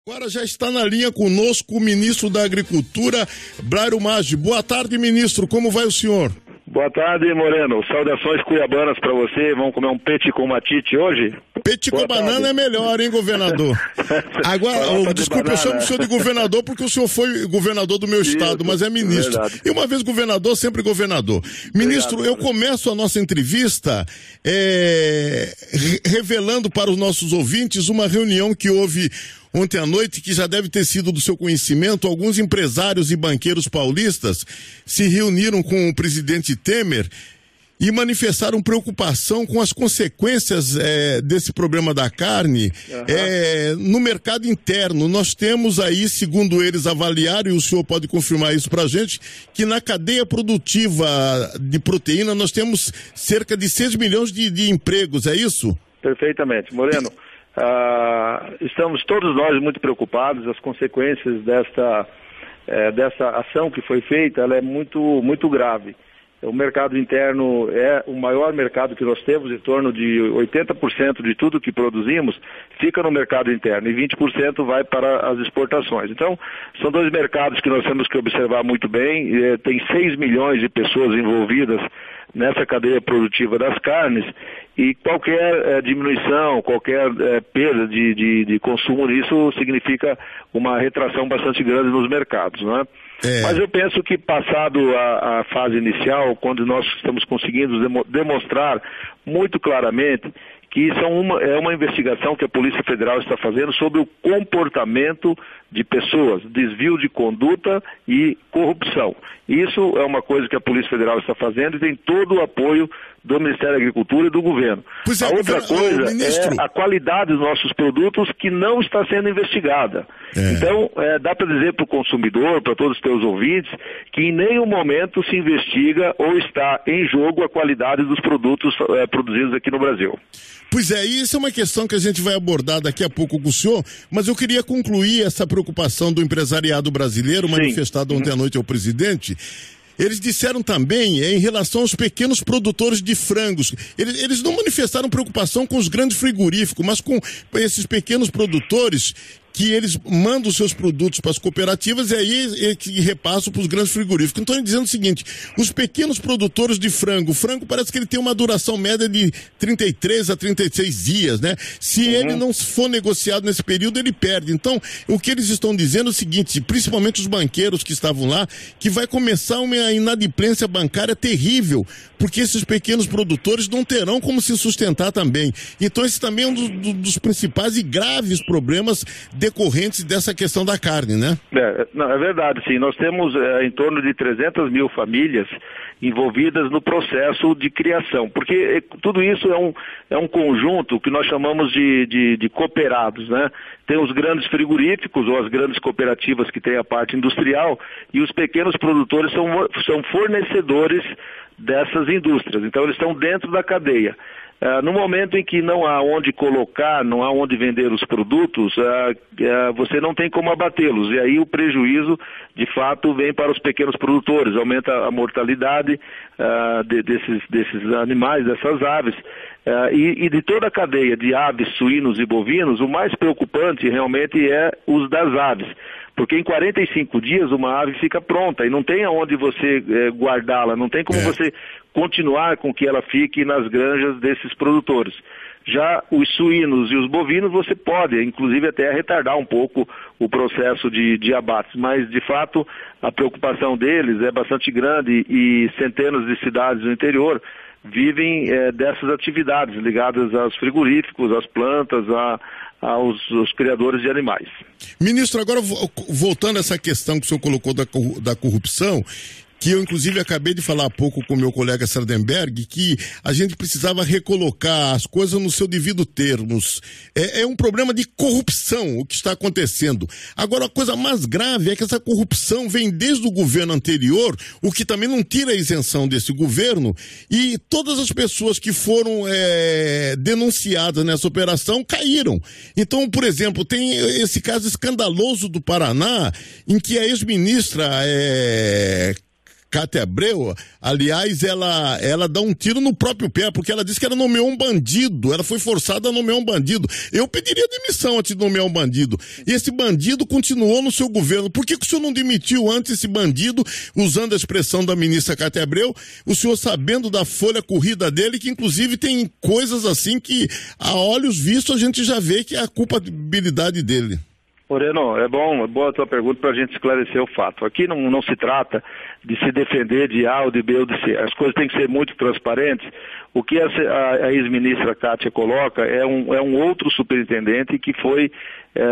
Agora já está na linha conosco o ministro da Agricultura, Brairo Maggi. Boa tarde, ministro. Como vai o senhor? Boa tarde, Moreno. Saudações cuiabanas para você. Vamos comer um peixe com matite hoje? Peixe com banana é melhor, hein, governador? Agora, desculpe, eu chamo o senhor de governador porque o senhor foi governador do meu estado, mas é ministro. Verdade. E uma vez governador, sempre governador. Ministro, eu começo a nossa entrevista revelando para os nossos ouvintes uma reunião que houve ontem à noite, que já deve ter sido do seu conhecimento. Alguns empresários e banqueiros paulistas se reuniram com o presidente Temer e manifestaram preocupação com as consequências desse problema da carne no mercado interno. Nós temos aí, segundo eles avaliaram, e o senhor pode confirmar isso para a gente, que na cadeia produtiva de proteína nós temos cerca de 6 milhões de empregos, é isso? Perfeitamente. Moreno, estamos todos nós muito preocupados. As consequências dessa ação que foi feita, ela é muito, muito grave. O mercado interno é o maior mercado que nós temos, em torno de 80% de tudo que produzimos fica no mercado interno e 20% vai para as exportações. Então, são dois mercados que nós temos que observar muito bem. Tem 6 milhões de pessoas envolvidas nessa cadeia produtiva das carnes e qualquer diminuição, qualquer perda de consumo nisso significa uma retração bastante grande nos mercados, não é? Mas eu penso que passado a fase inicial, quando nós estamos conseguindo demonstrar muito claramente que isso é uma investigação que a Polícia Federal está fazendo sobre o comportamento de pessoas, desvio de conduta e corrupção. Isso é uma coisa que a Polícia Federal está fazendo e tem todo o apoio do Ministério da Agricultura e do governo. A outra coisa é a qualidade dos nossos produtos que não está sendo investigada. Então, dá para dizer para o consumidor, para todos os teus ouvintes, que em nenhum momento se investiga ou está em jogo a qualidade dos produtos produzidos aqui no Brasil. Pois é, isso é uma questão que a gente vai abordar daqui a pouco com o senhor, mas eu queria concluir essa preocupação do empresariado brasileiro, manifestada ontem à noite ao presidente. Eles disseram também em relação aos pequenos produtores de frangos. Eles não manifestaram preocupação com os grandes frigoríficos, mas com esses pequenos produtores que eles mandam os seus produtos para as cooperativas e aí que repassam para os grandes frigoríficos. Então, dizendo o seguinte, os pequenos produtores de frango, o frango parece que ele tem uma duração média de 33 a 36 dias, né? Se ele não for negociado nesse período, ele perde. Então, o que eles estão dizendo é o seguinte, principalmente os banqueiros que estavam lá, que vai começar uma inadimplência bancária terrível, porque esses pequenos produtores não terão como se sustentar também. Então, esse também é um dos principais e graves problemas decorrentes dessa questão da carne, né? É verdade, sim. Nós temos em torno de 300 mil famílias envolvidas no processo de criação, porque tudo isso é um conjunto que nós chamamos de cooperados, né? Tem os grandes frigoríficos ou as grandes cooperativas que têm a parte industrial e os pequenos produtores são fornecedores dessas indústrias, então eles estão dentro da cadeia. No momento em que não há onde colocar, não há onde vender os produtos, você não tem como abatê-los. E aí o prejuízo, de fato, vem para os pequenos produtores, aumenta a mortalidade desses animais, dessas aves. E de toda a cadeia de aves, suínos e bovinos, o mais preocupante realmente é os das aves. Porque em 45 dias uma ave fica pronta e não tem aonde você guardá-la, não tem como você continuar com que ela fique nas granjas desses produtores. Já os suínos e os bovinos você pode, inclusive até retardar um pouco o processo de abates, mas de fato a preocupação deles é bastante grande e centenas de cidades do interior vivem dessas atividades ligadas aos frigoríficos, às plantas, aos criadores de animais. Ministro, agora voltando a essa questão que o senhor colocou da corrupção, que eu inclusive acabei de falar há pouco com o meu colega Sardenberg, que a gente precisava recolocar as coisas no seu devido termos. É um problema de corrupção o que está acontecendo. Agora, a coisa mais grave é que essa corrupção vem desde o governo anterior, o que também não tira a isenção desse governo, e todas as pessoas que foram denunciadas nessa operação caíram. Então, por exemplo, tem esse caso escandaloso do Paraná, em que a ex-ministra Cátia Abreu, aliás, ela dá um tiro no próprio pé, porque ela disse que ela nomeou um bandido, ela foi forçada a nomear um bandido. Eu pediria demissão antes de nomear um bandido. E esse bandido continuou no seu governo. Por que o senhor não demitiu antes esse bandido, usando a expressão da ministra Cátia Abreu, o senhor sabendo da folha corrida dele, que inclusive tem coisas assim que, a olhos vistos, a gente já vê que é a culpabilidade dele? Moreno, é boa a tua pergunta para a gente esclarecer o fato. Aqui não se trata de se defender de A ou de B ou de C. As coisas têm que ser muito transparentes. O que a ex-ministra Cátia coloca é um outro superintendente que foi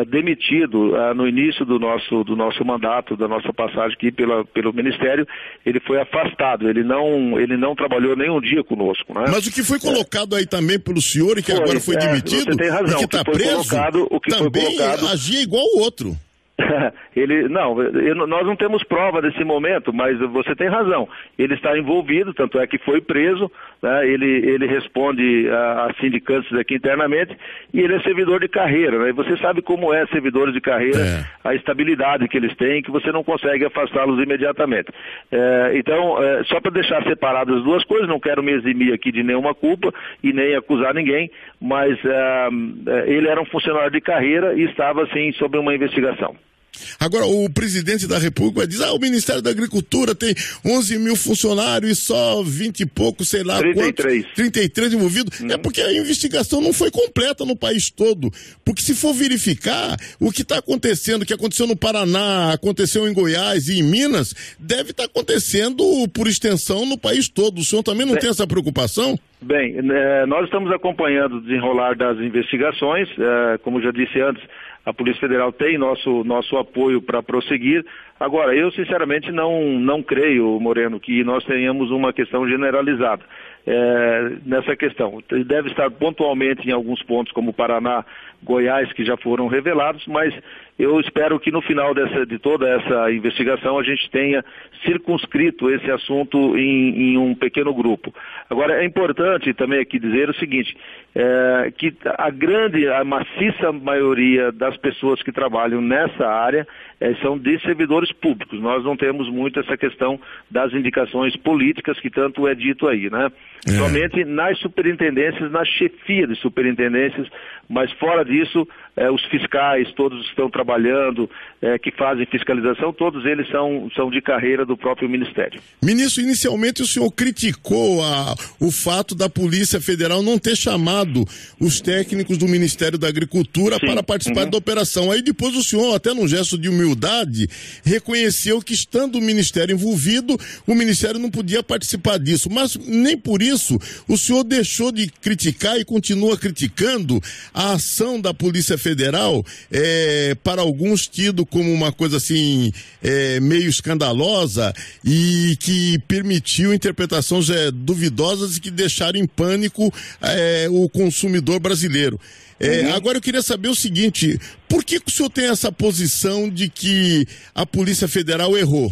demitido no início do nosso mandato, da nossa passagem aqui pelo Ministério. Ele foi afastado, ele não trabalhou nem um dia conosco, né? Mas o que foi colocado aí também pelo senhor e que agora foi demitido, você tem razão, e que está preso, também agia igual o outro. Nós não temos prova desse momento, mas você tem razão. Ele está envolvido, tanto é que foi preso, né? Ele responde a sindicantes aqui internamente e ele é servidor de carreira, né? E você sabe como é servidores de carreira, a estabilidade que eles têm, que você não consegue afastá-los imediatamente. Então, só para deixar separadas as duas coisas, não quero me eximir aqui de nenhuma culpa e nem acusar ninguém, mas ele era um funcionário de carreira e estava, assim, sob uma investigação. Agora, o presidente da República diz, o Ministério da Agricultura tem 11 mil funcionários e só 20 e poucos, sei lá 33. Quantos, 33 envolvidos. É porque a investigação não foi completa no país todo. Porque se for verificar, o que está acontecendo, o que aconteceu no Paraná, aconteceu em Goiás e em Minas, deve estar acontecendo por extensão no país todo. O senhor também não tem essa preocupação? Bem, nós estamos acompanhando o desenrolar das investigações, como já disse antes, a Polícia Federal tem nosso apoio para prosseguir. Agora, eu sinceramente não creio, Moreno, que nós tenhamos uma questão generalizada nessa questão. Deve estar pontualmente em alguns pontos, como Paraná, Goiás, que já foram revelados, mas eu espero que no final de toda essa investigação a gente tenha circunscrito esse assunto em um pequeno grupo. Agora, é importante também aqui dizer o seguinte, que a maciça maioria das pessoas que trabalham nessa área são de servidores públicos. Nós não temos muito essa questão das indicações políticas, que tanto é dito aí, né? Somente nas superintendências, na chefia de superintendências, mas fora disso, os fiscais, todos estão trabalhando, que fazem fiscalização, todos eles são de carreira do próprio Ministério. Ministro, inicialmente o senhor criticou o fato da Polícia Federal não ter chamado os técnicos do Ministério da Agricultura para participar da operação. Aí depois o senhor, até num gesto de humildade, reconheceu que, estando o Ministério envolvido, o Ministério não podia participar disso. Mas nem por isso o senhor deixou de criticar e continua criticando a ação da Polícia Federal, para alguns tido como uma coisa assim, meio escandalosa e que permitiu interpretações duvidosas e que deixaram em pânico o consumidor brasileiro. Agora eu queria saber o seguinte, por que o senhor tem essa posição de que a Polícia Federal errou?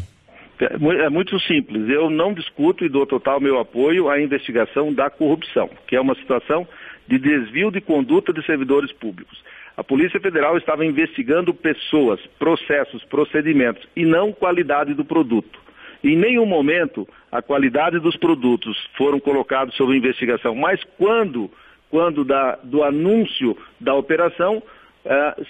É muito simples, eu não discuto e dou total meu apoio à investigação da corrupção, que é uma situação de desvio de conduta de servidores públicos. A Polícia Federal estava investigando pessoas, processos, procedimentos e não qualidade do produto. Em nenhum momento a qualidade dos produtos foram colocados sob investigação, mas quando do anúncio da operação,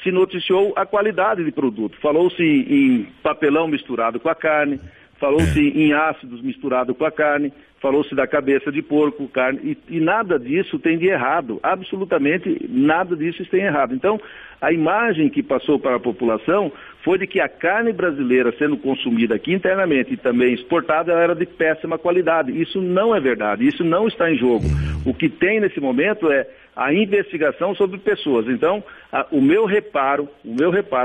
se noticiou a qualidade de produto. Falou-se em papelão misturado com a carne, falou-se em ácidos misturado com a carne, falou-se da cabeça de porco, carne, e nada disso tem de errado, absolutamente nada disso tem errado. Então, a imagem que passou para a população foi de que a carne brasileira sendo consumida aqui internamente e também exportada, ela era de péssima qualidade. Isso não é verdade, isso não está em jogo. O que tem nesse momento é a investigação sobre pessoas. Então, o meu reparo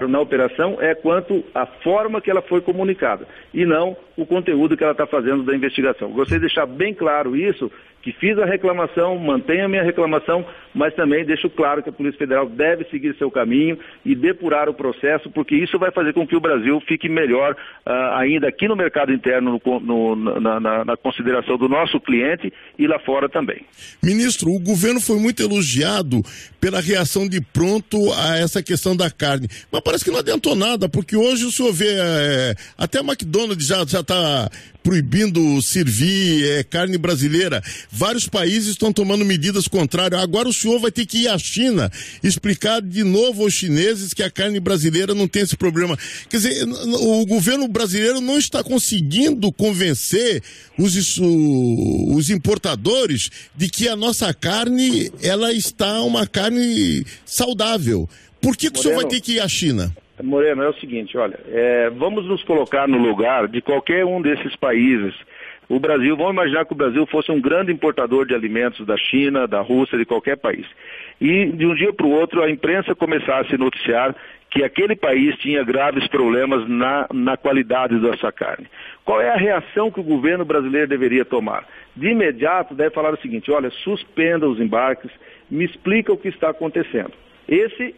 na operação é quanto à forma que ela foi comunicada e não o conteúdo que ela está fazendo da investigação. Gostaria de deixar bem claro isso, que fiz a reclamação, mantenho a minha reclamação, mas também deixo claro que a Polícia Federal deve seguir seu caminho e depurar o processo, porque isso vai fazer com que o Brasil fique melhor ainda aqui no mercado interno, na consideração do nosso cliente e lá fora também. Ministro, o governo foi muito elogiado pela reação de pronto a essa questão da carne, mas parece que não adiantou nada, porque hoje o senhor vê, até a McDonald's já está proibindo servir carne brasileira. Vários países estão tomando medidas contrárias. Agora o senhor vai ter que ir à China explicar de novo aos chineses que a carne brasileira não tem esse problema. Quer dizer, o governo brasileiro não está conseguindo convencer os importadores de que a nossa carne, ela está uma carne saudável. Por que o senhor vai ter que ir à China? Moreno, é o seguinte, olha, vamos nos colocar no lugar de qualquer um desses países. O Brasil, vamos imaginar que o Brasil fosse um grande importador de alimentos da China, da Rússia, de qualquer país. E de um dia para o outro a imprensa começasse a noticiar que aquele país tinha graves problemas na qualidade da sua carne. Qual é a reação que o governo brasileiro deveria tomar? De imediato deve falar o seguinte, olha, suspenda os embarques, me explica o que está acontecendo. Esse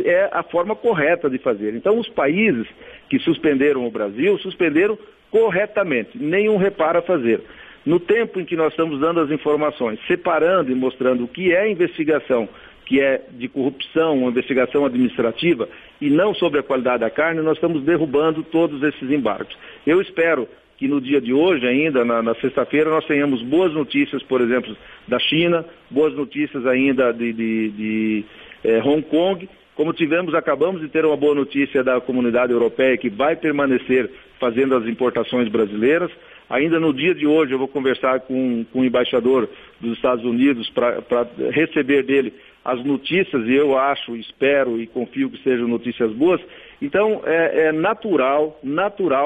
é a forma correta de fazer. Então, os países que suspenderam o Brasil, suspenderam corretamente, nenhum reparo a fazer. No tempo em que nós estamos dando as informações, separando e mostrando o que é investigação, que é de corrupção, uma investigação administrativa, e não sobre a qualidade da carne, nós estamos derrubando todos esses embargos. Eu espero que no dia de hoje ainda, na sexta-feira, nós tenhamos boas notícias, por exemplo, da China, boas notícias ainda de Hong Kong, como acabamos de ter uma boa notícia da Comunidade Europeia que vai permanecer fazendo as importações brasileiras. Ainda no dia de hoje eu vou conversar com o embaixador dos Estados Unidos para receber dele as notícias, e eu acho, espero e confio que sejam notícias boas. Então é natural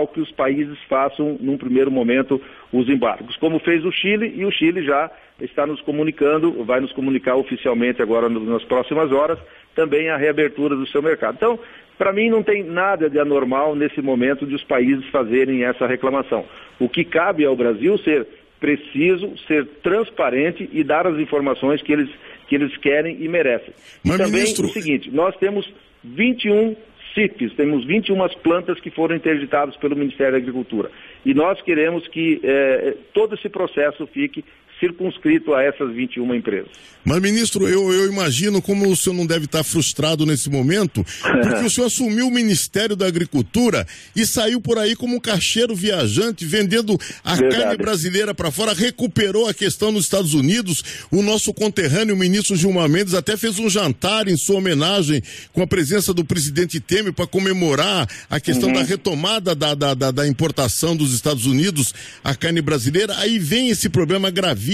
que os países façam num primeiro momento os embargos, como fez o Chile, e o Chile já está nos comunicando, vai nos comunicar oficialmente agora nas próximas horas, também a reabertura do seu mercado. Então, para mim não tem nada de anormal nesse momento de os países fazerem essa reclamação. O que cabe ao Brasil ser preciso, ser transparente e dar as informações que eles querem e merecem. Mas, e também ministro... o seguinte, nós temos 21 CIFs, temos 21 plantas que foram interditadas pelo Ministério da Agricultura. E nós queremos que todo esse processo fique circunscrito a essas 21 empresas. Mas, ministro, eu imagino como o senhor não deve estar frustrado nesse momento, porque o senhor assumiu o Ministério da Agricultura e saiu por aí como um caixeiro viajante, vendendo a carne brasileira para fora, recuperou a questão nos Estados Unidos. O nosso conterrâneo, o ministro Gilmar Mendes, até fez um jantar em sua homenagem com a presença do presidente Temer para comemorar a questão da retomada da importação dos Estados Unidos, a carne brasileira. Aí vem esse problema gravíssimo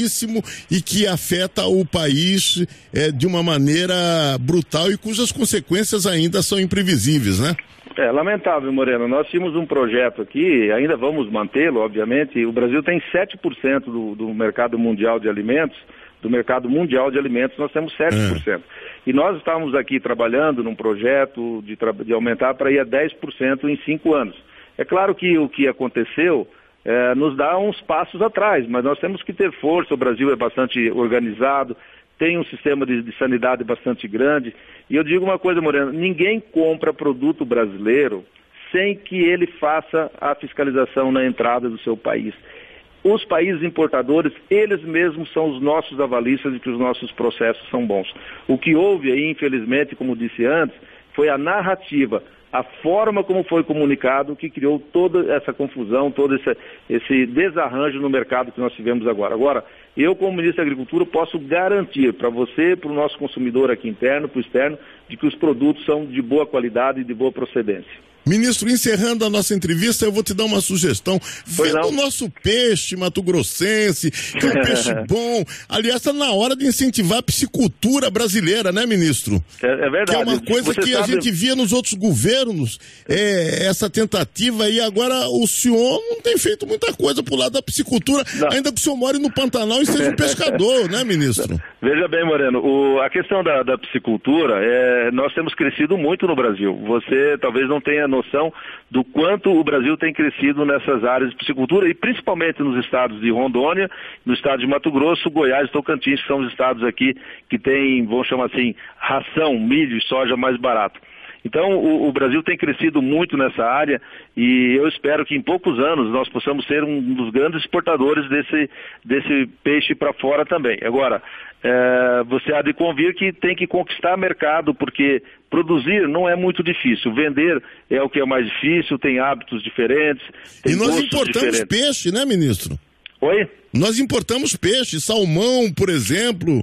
e que afeta o país de uma maneira brutal e cujas consequências ainda são imprevisíveis, né? É lamentável, Moreno. Nós tínhamos um projeto aqui, ainda vamos mantê-lo, obviamente. O Brasil tem 7% do mercado mundial de alimentos. Nós temos 7%. E nós estávamos aqui trabalhando num projeto de aumentar para ir a 10% em 5 anos. É claro que o que aconteceu nos dá uns passos atrás, mas nós temos que ter força. O Brasil é bastante organizado, tem um sistema de sanidade bastante grande. E eu digo uma coisa, Moreno, ninguém compra produto brasileiro sem que ele faça a fiscalização na entrada do seu país. Os países importadores, eles mesmos são os nossos avalistas de que os nossos processos são bons. O que houve aí, infelizmente, como disse antes, foi a narrativa, a forma como foi comunicado que criou toda essa confusão, todo esse desarranjo no mercado que nós tivemos agora. Agora, eu como ministro da Agricultura posso garantir para você, para o nosso consumidor aqui interno, para o externo, de que os produtos são de boa qualidade e de boa procedência. Ministro, encerrando a nossa entrevista, eu vou te dar uma sugestão. Venda o nosso peixe mato-grossense, que é um peixe bom. Aliás, está na hora de incentivar a piscicultura brasileira, né, ministro? É verdade. Que é uma coisa que a gente via nos outros governos, essa tentativa, e agora o senhor não tem feito muita coisa pro lado da piscicultura, ainda que o senhor more no Pantanal e seja um pescador, né, ministro? Veja bem, Moreno, a questão da piscicultura, nós temos crescido muito no Brasil. Você talvez não tenha noção do quanto o Brasil tem crescido nessas áreas de piscicultura, e principalmente nos estados de Rondônia, no estado de Mato Grosso, Goiás e Tocantins, que são os estados aqui que têm, vamos chamar assim, ração, milho e soja mais barato. Então, o Brasil tem crescido muito nessa área e eu espero que em poucos anos nós possamos ser um dos grandes exportadores desse peixe para fora também. Agora, você há de convir que tem que conquistar mercado, porque produzir não é muito difícil, vender é o que é mais difícil, tem hábitos diferentes, tem gostos diferentes. E nós importamos peixe, né, ministro? Oi? Nós importamos peixe, salmão, por exemplo.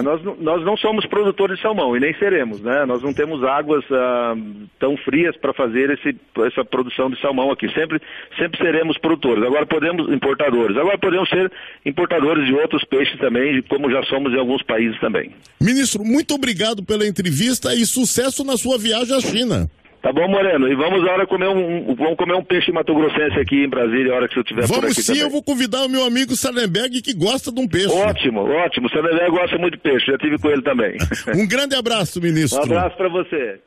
Nós não somos produtores de salmão e nem seremos, né? Nós não temos águas tão frias para fazer essa produção de salmão aqui. Sempre seremos produtores. Agora importadores. Agora podemos ser importadores de outros peixes também, como já somos em alguns países também. Ministro, muito obrigado pela entrevista e sucesso na sua viagem à China. Tá bom, Moreno. E vamos agora comer um peixe mato-grossense aqui em Brasília, a hora que você estiver por aqui. Vamos sim, também. Eu vou convidar o meu amigo Salenberg, que gosta de um peixe. Ótimo. O Salenberg gosta muito de peixe, já tive com ele também. Um grande abraço, ministro. Um abraço para você.